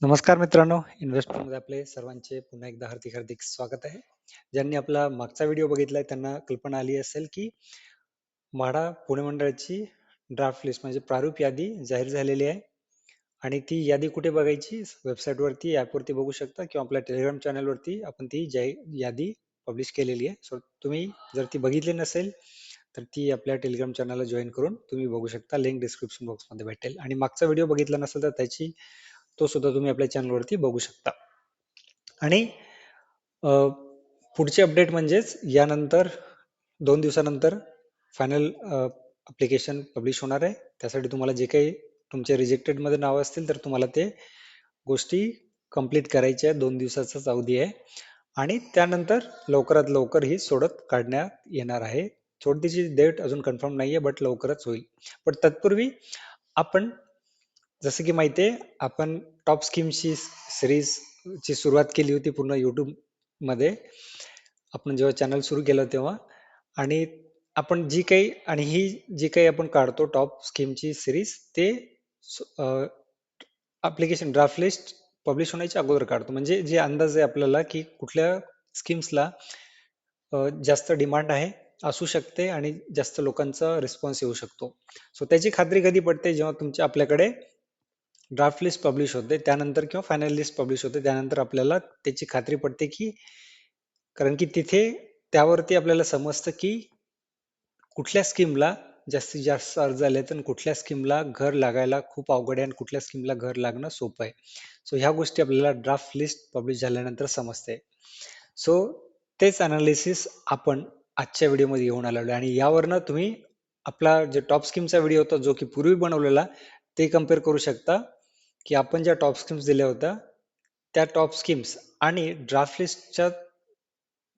नमस्कार मित्रांनो, इन्व्हेस्टमेंटमध्ये आपले सर्वांचे पुन्हा एकदा हार्दिक हार्दिक स्वागत आहे. ज्यांनी आपला मागचा व्हिडिओ बघितलाय त्यांना कल्पना आली असेल की म्हाडा पुणे मंडळाची ड्राफ्ट लिस्ट म्हणजे प्रारूप यादी जाहीर झालेली आहे. आणि ती यादी कुठे बघायची? वेबसाईटवरती, ॲपवरती बघू शकता किंवा आपल्या टेलिग्राम चॅनलवरती आपण ती यादी पब्लिश केलेली आहे. सो तुम्ही जर ती बघितली नसेल तर ती आपल्या टेलिग्राम चॅनलला जॉईन करून तुम्ही बघू शकता. लिंक डिस्क्रिप्शन बॉक्समध्ये भेटेल. आणि मागचा व्हिडिओ बघितला नसेल तर तो सुद्धा तुम्ही आपल्या चॅनलवरती बघू शकता. आणि पुढची अपडेट म्हणजेच यानंतर 2 दिवसानंतर फायनल अप्लिकेशन पब्लिश होणार आहे. त्यासाठी तुम्हाला जे काही तुमचे रिजेक्टेडमध्ये नाव असतील तर तुम्हाला ते गोष्टी कंप्लीट करायच्या आहेत. 2 दिवसाचाच अवधी आहे आणि त्यानंतर लवकरात लवकर ही सोडत काढण्यात येणार आहे. सोडतीची डेट अजून कन्फर्म नाही आहे, बट लवकरच होईल. पण तत्पूर्वी आपण, जसं की माहिती आहे, आपण टॉप स्कीमची सिरीजची सुरुवात केली होती पूर्ण यूट्यूब मध्ये आपण जेव्हा चॅनल सुरू केलं तेव्हा. आणि आपण ही जी काही आपण काढतो टॉप स्कीमची सिरीज ते ऍप्लिकेशन ड्राफ्ट लिस्ट पब्लिश होण्याच्या अगोदर काढतो. म्हणजे जे अंदाज आहे आपल्याला की कुठल्या स्कीम्सला जास्त डिमांड आहे असू शकते आणि जास्त लोकांचा रिस्पॉन्स येऊ शकतो. सो त्याची खात्री कधी पडते? जेव्हा तुमच्या आपल्याकडे ड्राफ्ट लिस्ट पब्लिश होते त्यानंतर किंवा फायनल लिस्ट पब्लिश होते त्यानंतर आपल्याला त्याची खात्री पडते की, कारण की तिथे त्यावरती आपल्याला समजतं की कुठल्या स्कीमला जास्तीत जास्त अर्ज आले आणि कुठल्या स्कीमला घर लागायला खूप अवघड आहे आणि कुठल्या स्कीमला घर लागणं सोपं आहे. सो ह्या गोष्टी आपल्याला ड्राफ्ट लिस्ट पब्लिश झाल्यानंतर समजते. सो तेच अनालिसिस आपण आजच्या व्हिडिओमध्ये घेऊन आलेलो आहे. आणि यावरनं तुम्ही आपला जे टॉप स्कीमचा व्हिडिओ होता जो की पूर्वी बनवलेला ते कम्पेअर करू शकता की आपण ज्या टॉप स्कीम्स दिल्या होत्या त्या टॉप स्कीम्स आणि ड्राफ्ट लिस्टच्या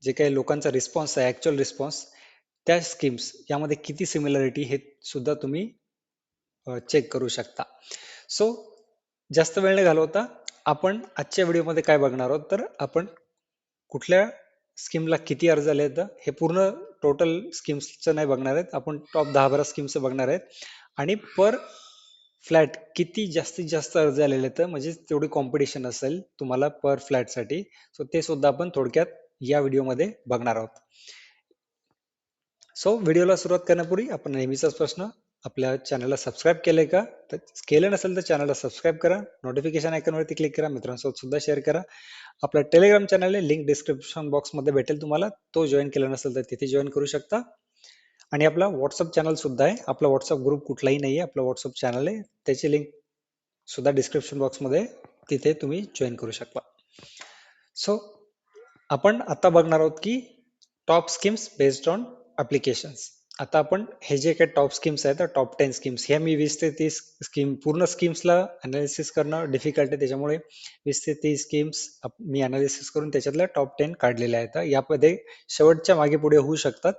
जे काही लोकांचा रिस्पॉन्स आहे, ऍक्च्युअल रिस्पॉन्स, त्या स्कीम्स यामध्ये किती सिमिलरिटी हे सुद्धा तुम्ही चेक करू शकता. सो जास्त वेळ न घालवता आपण आजच्या व्हिडिओमध्ये काय बघणार आहोत, तर आपण कुठल्या स्कीमला किती अर्ज आले आहेत हे पूर्ण टोटल स्कीम्सचं नाही बघणार आहेत. आपण टॉप 10-12 स्कीम्सचं बघणार आहेत. आणि पर फ्लॅट किती जास्तीत जास्त अर्ज आलेले आहेत, म्हणजे तेवढी कॉम्पिटिशन असेल तुम्हाला पर फ्लॅटसाठी. सो ते सुद्धा आपण थोडक्यात या व्हिडिओमध्ये बघणार आहोत. सो व्हिडिओला सुरुवात करण्यापूर्वी आपण नेहमीचाच प्रश्न, आपल्या चॅनलला सबस्क्राईब केलंय का? तर केलं नसेल तर चॅनलला सबस्क्राईब करा, नोटिफिकेशन आयकॉनवरती क्लिक करा, मित्रांसोबत सुद्धा शेअर करा. आपला टेलिग्राम चॅनल आहे, लिंक डिस्क्रिप्शन बॉक्समध्ये भेटेल तुम्हाला. तो जॉईन केला नसेल तर तिथे जॉईन करू शकता. आणि आपला व्हॉट्सअप चॅनल सुद्धा आहे. आपला व्हॉट्सअप ग्रुप कुठलाही नाही आहे, आपला व्हॉट्सअप चॅनल आहे. त्याची लिंक सुद्धा डिस्क्रिप्शन बॉक्समध्ये, तिथे तुम्ही जॉईन करू शकता. सो आपण आता बघणार आहोत की top schemes based on applications. आता आपण हे जे काही टॉप स्कीम्स आहेत, टॉप 10 स्कीम्स, ह्या मी 20 ते 30 स्कीम, पूर्ण स्कीम्सला अनालिसिस करणं डिफिकल्ट आहे, त्याच्यामुळे 20 ते 30 स्कीम्स मी अनालिसिस करून त्याच्यातल्या टॉप 10 काढलेल्या आहेत. यामध्ये शेवटच्या मागे पुढे होऊ शकतात,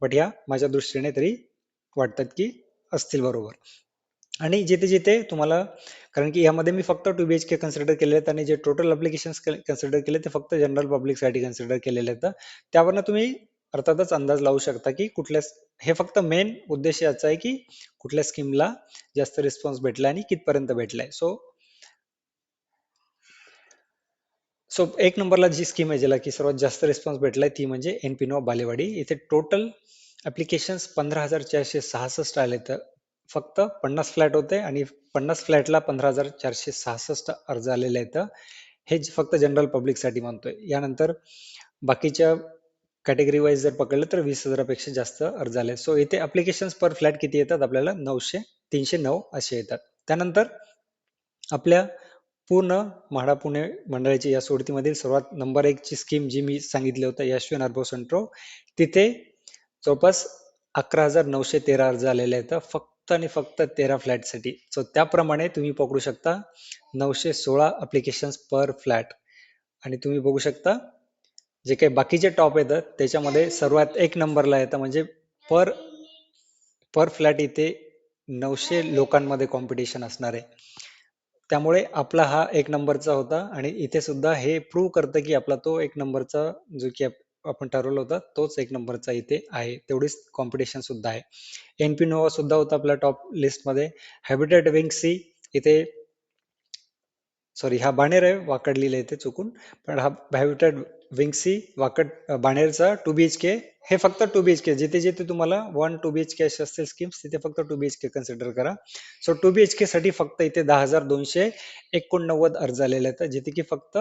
बट ह्या माझ्या दृष्टीने तरी वाटतात की असतील बरोबर. आणि जिथे जिथे तुम्हाला, कारण की यामध्ये मी फक्त 2 BHK कन्सिडर केले आहेत आणि जे टोटल अप्लिकेशन कन्सिडर केले ते फक्त जनरल पब्लिकसाठी कन्सिडर केलेले आहेत. त्यावरनं तुम्ही अर्थातच अंदाज लावू शकता की कुठल्या, हे फक्त मेन उद्देश याचा आहे की कुठल्या स्कीमला जास्त रिस्पॉन्स भेटला आणि कितपर्यंत भेटलाय. सो एक नंबरला जी स्कीम आहे ज्याला की सर्वात जास्त रिस्पॉन्स भेटलाय ती म्हणजे एनपीनो बालेवाडी. इथे टोटल ऍप्लिकेशन्स 15,466 आले. तर फक्त 50 फ्लॅट होते आणि 50 फ्लॅटला 15,466 अर्ज आलेले आहेत. हे फक्त जनरल पब्लिकसाठी म्हणतोय. यानंतर बाकीच्या कॅटेगरी वाईज जर पकडलं तर 20,000पेक्षा जास्त अर्ज आले. सो इथे अप्लिकेशन्स पर फ्लॅट किती येतात आपल्याला? 309 असे येतात. त्यानंतर आपल्या पूर्ण म्हाडा पुणे मंडळाची या सोडतीमधील सर्वात नंबर 1 ची स्कीम जी मी सांगितली होतं, यशवी अर्बो सेंट्रो, तिथे जवळपास 11,913 अर्ज आलेले आहेत फक्त आणि फक्त 13 फ्लॅटसाठी. सो त्याप्रमाणे तुम्ही पकडू शकता 916 अप्लिकेशन्स पर फ्लॅट. आणि तुम्ही बघू शकता जे काही बाकीचे टॉप येतात त्याच्यामध्ये सर्वात एक नंबरला येतं, म्हणजे पर पर फ्लॅट इथे 900 लोकांमध्ये कॉम्पिटिशन असणार आहे. त्यामुळे आपला हा एक नंबरचा होता आणि इथे सुद्धा हे प्रूव्ह करतं की आपला तो एक नंबरचा जो की आपण ठरवलं होतं तोच एक नंबरचा इथे आहे. तेवढीच कॉम्पिटिशन सुद्धा आहे. एनपी नोवा सुद्धा होता आपल्या टॉप लिस्टमध्ये. हॅबिटेट विंग सी इथे सॉरी, हा बाणेर आहे, वाकड लिहिलं इथे चुकून. पण हा हॅबिटॅट विंग्सी वाकड बाणेरचा 2 BHK. हे फक्त 2 BHK, जिथे जिथे तुम्हाला 1 2 BHK असे असतील स्कीम्स, तिथे फक्त 2 BHK कन्सिडर करा. सो 2 BHK साठी फक्त इथे 10,289 अर्ज आलेले आहेत, जिथे की फक्त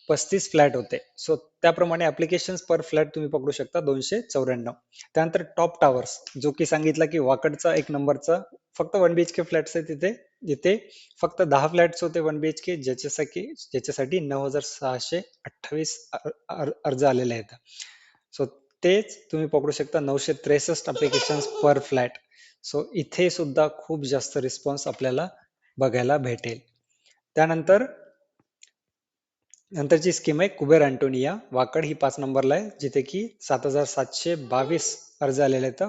35 फ्लॅट होते. सो त्याप्रमाणे अप्लिकेशन पर फ्लॅट तुम्ही पकडू शकता 294. त्यानंतर टॉप टावर्स, जो की सांगितला की वाकडचा 1 नंबरचा फक्त 1 BHK फ्लॅट्स आहे तिथे, जिथे फक्त 10 फ्लॅट्स होते 1 BHK, ज्याच्यासाठी 9,628 अर्ज आलेले आहेत. सो तेच तुम्ही पकडू शकता 963 अप्लिकेशन पर फ्लॅट. सो इथे सुद्धा खूप जास्त रिस्पॉन्स आपल्याला बघायला भेटेल. त्यानंतर नंतरची स्कीम आहे कुबेर अँटोनिया वाकड, ही 5 नंबरला आहे, जिथे की 7,722 अर्ज आलेले आहेत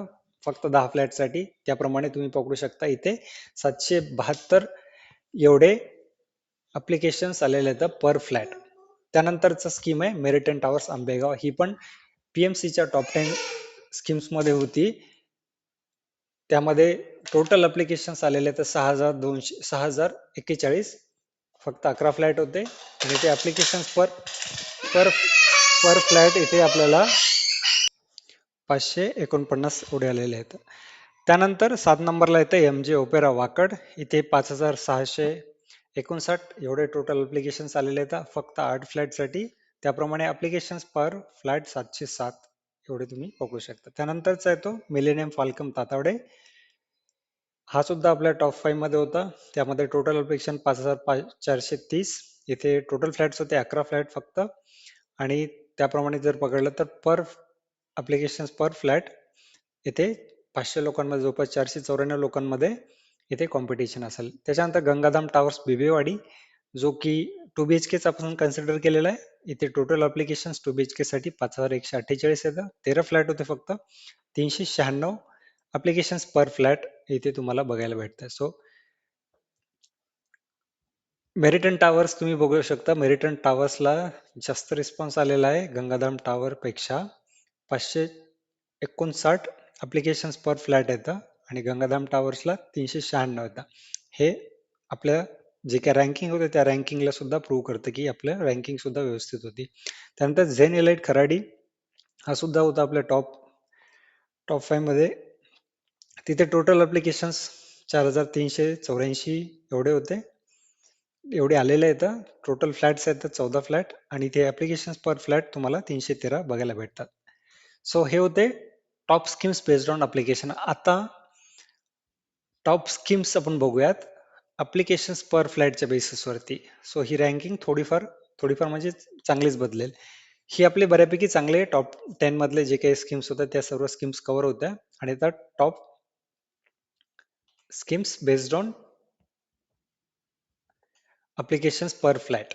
फक्त 10 फ्लॅटसाठी. त्याप्रमाणे तुम्ही पकडू शकता इथे 772 एवढे अप्लिकेशन्स आलेले आहेत पर फ्लॅट. त्यानंतरचा स्कीम आहे मेरिटन टावर्स आंबेगाव, ही पण पीएमसीच्या टॉप 10 स्कीम्स मध्ये होती. त्यामध्ये टोटल अप्लिकेशन्स आलेले तर 6,041. फक्त 11 फ्लॅट होते आणि ते अप्लिकेशन पर पर पर फ्लॅट इथे आपल्याला 549 एवढे आलेले आहेत. त्यानंतर 7 नंबरला येते MJ ओपेरा वाकड, इथे 5,659 एवढे टोटल अप्लिकेशन्स आलेले आहेत फक्त 8 फ्लॅटसाठी. त्याप्रमाणे अप्लिकेशन्स पर फ्लॅट 707 एवढे तुम्ही बघू शकता. त्यानंतरचा येतो मिलेनियम फाल्कम तातावडे, हा सुद्धा आपल्या टॉप 5 मध्ये होता. त्यामध्ये टोटल अप्लिकेशन 5,430. इथे टोटल फ्लॅट्स होते 11 फ्लॅट फक्त. आणि त्याप्रमाणे जर पकडलं तर पर अप्लिकेशन पर फ्लॅट इथे 500 लोकांमध्ये जवळपास 494 लोकांमध्ये इथे कॉम्पिटिशन असेल. त्याच्यानंतर गंगाधाम टावर्स बिबेवाडी, जो की 2 BHK आपण कन्सिडर केलेला आहे. इथे टोटल अप्लिकेशन 2 BHK साठी 5,148 येतं. 13 फ्लॅट होते फक्त. 396 अप्लिकेशन पर फ्लॅट इथे तुम्हाला बघायला भेटतं. सो मेरिटन टावर्स तुम्ही बघू शकता. मेरिटन टावर्सला जास्त रिस्पॉन्स आलेला आहे गंगाधाम टावर पेक्षा. 559 अप्लिकेशन पर फ्लॅट येतं आणि गंगाधाम टावर्सला 396 येतं. हे आपल्या जे काय रँकिंग होते त्या रँकिंगला सुद्धा प्रूव्ह करतं की आपल्या रँकिंग सुद्धा व्यवस्थित होती. त्यानंतर झेन एलाइट खराडी, हा सुद्धा होता आपल्या टॉप 5 मध्ये. तिथे टोटल अप्लिकेशन्स 4,384 एवढे होते, एवढे आलेले आहेत. टोटल फ्लॅट्स आहेत 14 फ्लॅट आणि ते ऍप्लिकेशन पर फ्लॅट तुम्हाला 313 बघायला भेटतात. सो हे होते top schemes based on application. आता टॉप स्कीम्स आपण बघूयात अप्लिकेशन पर फ्लॅटच्या बेसिसवरती. सो ही रँकिंग थोडीफार म्हणजे चांगलीच बदलेल. ही आपले बऱ्यापैकी चांगले टॉप 10 मधले जे काही स्कीम्स होत्या त्या सर्व स्कीम्स कव्हर होत्या आणि त्या top schemes based on application per flat.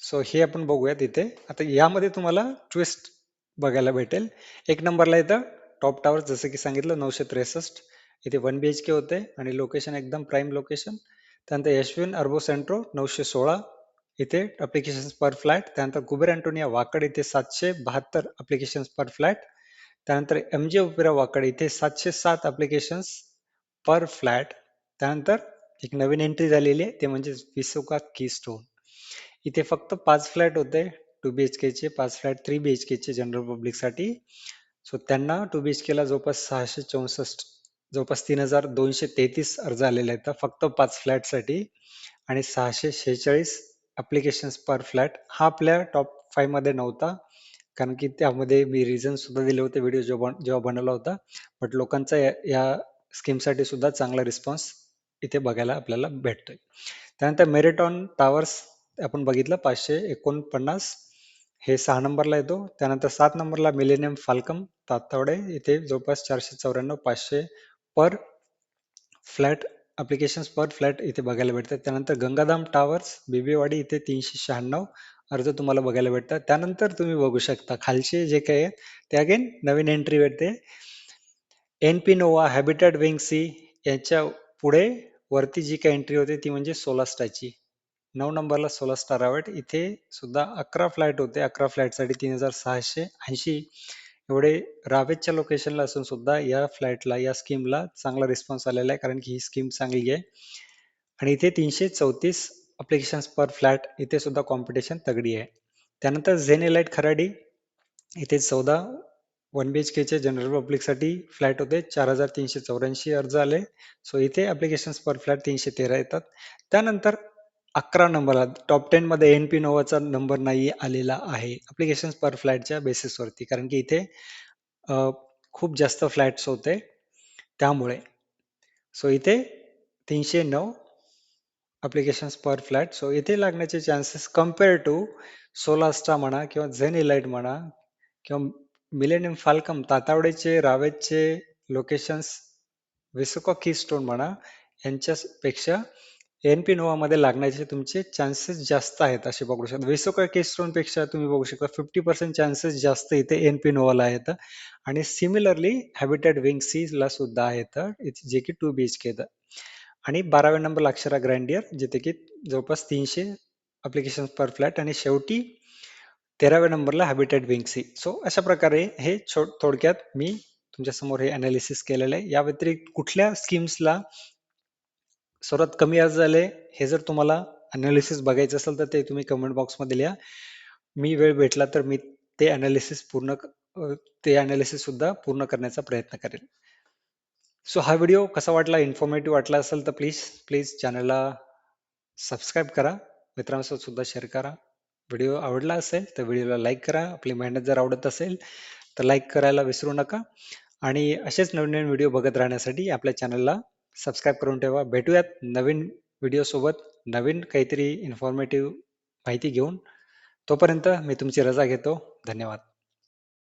So हे आपण बघूयात इथे. आता यामध्ये तुम्हाला ट्विस्ट बघायला भेटेल. 1 नंबरला इथं टॉप टावर, जसं की सांगितलं 963. इथे 1 BHK होते आणि लोकेशन एकदम प्राईम लोकेशन. त्यानंतर यशविन अर्बो सेंट्रो 916 इथे अप्लिकेशन पर फ्लॅट. त्यानंतर कुबेर अँटोनिया वाकड इथे 772 अप्लिकेशन पर फ्लॅट. त्यानंतर MJ ओपेरा वाकड इथे 707 अप्लिकेशन पर फ्लॅट. त्यानंतर एक नवीन एंट्री झालेली आहे ते म्हणजे विसोका कीस्टोन, इथे फक्त 5 फ्लॅट होते 2 BHK चे, 5 फ्लॅट 3 BHK चे जनरल पब्लिक साठी. सो त्यांना 2 BHK ला जवळपास 664, जवळपास 3,233 अर्ज आलेले आहेत फक्त 5 फ्लॅट साठी आणि 646 अप्लिकेशन पर फ्लॅट. हा आपल्या टॉप 5 मध्ये नव्हता, कारण की त्यामध्ये मी रिझन सुद्धा दिले होते व्हिडिओ जेव्हा बनवला होता. बट लोकांचा या स्कीमसाठी सुद्धा चांगला रिस्पॉन्स इथे बघायला आपल्याला भेटतोय. त्यानंतर मेरिटॉन टावर्स आपण बघितलं 549, हे 6 नंबरला येतो. त्यानंतर 7 नंबरला मिलेनियम फाल्कम तातवडे, इथे जवळपास 494 500 पर फ्लॅट अप्लिकेशन पर फ्लॅट इथे बघायला भेटतात. त्यानंतर गंगाधाम टावर्स बिबेवाडी इथे 396 अर्ज तुम्हाला बघायला भेटतात. त्यानंतर तुम्ही बघू शकता खालचे जे काही आहेत ते अगेन नवीन एंट्री भेटते. NP नोवा हॅबिटॅट विंग्सी याच्या पुढे वरती जी काही एंट्री होते ती म्हणजे सोलास्टाची. 9 नंबरला सोलास्टा रावट, इथे सुद्धा 11 फ्लॅट होते. 11 फ्लॅटसाठी 3,680 एवढे रावेतच्या लोकेशनला असून सुद्धा या फ्लॅटला, या स्कीमला चांगला रिस्पॉन्स आलेला आहे, कारण की ही स्कीम चांगली आहे. आणि इथे 334 अप्लिकेशन्स पर फ्लॅट इथे सुद्धा कॉम्पिटिशन तगडी आहे. त्यानंतर झेनेलाइट खराडी इथे 14 1 BHK चे जनरल पब्लिकसाठी फ्लॅट होते. 4,384 अर्ज आले. सो इथे अप्लिकेशन्स पर फ्लॅट 313 येतात. त्यानंतर 11 नंबरला टॉप 10 मध्ये एनपी नोवाचा नंबर नाही आलेला आहे अप्लिकेशन्स पर फ्लॅटच्या बेसिसवरती, कारण की इथे खूप जास्त फ्लॅट्स होते त्यामुळे. सो इथे 309 अप्लिकेशन्स पर फ्लॅट. सो इथे लागण्याचे चान्सेस कम्पेअर टू सोलास्टा म्हणा किंवा झेन इलाइट म्हणा किंवा मिलेनियम फाल्कम तातावडेचे रावेचे लोकेशन्स विसुका कीस्टोन म्हणा यांच्यापेक्षा एनपी नोवा मध्ये लागण्याचे तुमचे चान्सेस जास्त आहेत असे बघू शकता. विसुका कीस्टोन पेक्षा तुम्ही बघू शकता 50% चान्सेस जास्त इथे एनपी नोवाला आहेत. आणि सिमिलरली हॅबिटॅट विंग सी ला सुद्धा आहेत जे की 2 BHK आहेत. आणि 12व्या नंबरला अक्षरा ग्रँडियर जिथे की जवळपास 300 अप्लिकेशन पर फ्लॅट. आणि शेवटी 13व्या नंबरला हॅबिटॅट विंग सी. सो अशा प्रकारे हे थोडक्यात मी तुमच्या समोर हे अनालिसिस केलेलं आहे. या व्यतिरिक्त कुठल्या स्कीम्सला सर्वात कमी अर्ज झाले हे जर तुम्हाला अनालिसिस बघायचं असेल तर ते तुम्ही कमेंट बॉक्समध्ये लिहा. मी वेळ भेटला तर मी ते अनालिसिस सुद्धा पूर्ण करण्याचा प्रयत्न करेन. सो हा व्हिडिओ कसा वाटला, इन्फॉर्मेटिव्ह वाटला असेल तर प्लीज प्लीज चॅनलला सबस्क्राईब करा, मित्रांसोबत सुद्धा शेअर करा. व्हिडिओ आवडला असेल तर व्हिडिओला लाईक करा. आपली मेहनत जर आवडत असेल तर लाईक करायला विसरू नका. आणि असेच नवीन नवीन व्हिडिओ बघत राहण्यासाठी आपल्या चॅनलला सबस्क्राईब करून ठेवा. भेटूयात नवीन व्हिडिओ सोबत, नवीन काहीतरी इन्फॉर्मेटिव्ह माहिती घेऊन. तोपर्यंत मी तुमची रजा घेतो. धन्यवाद.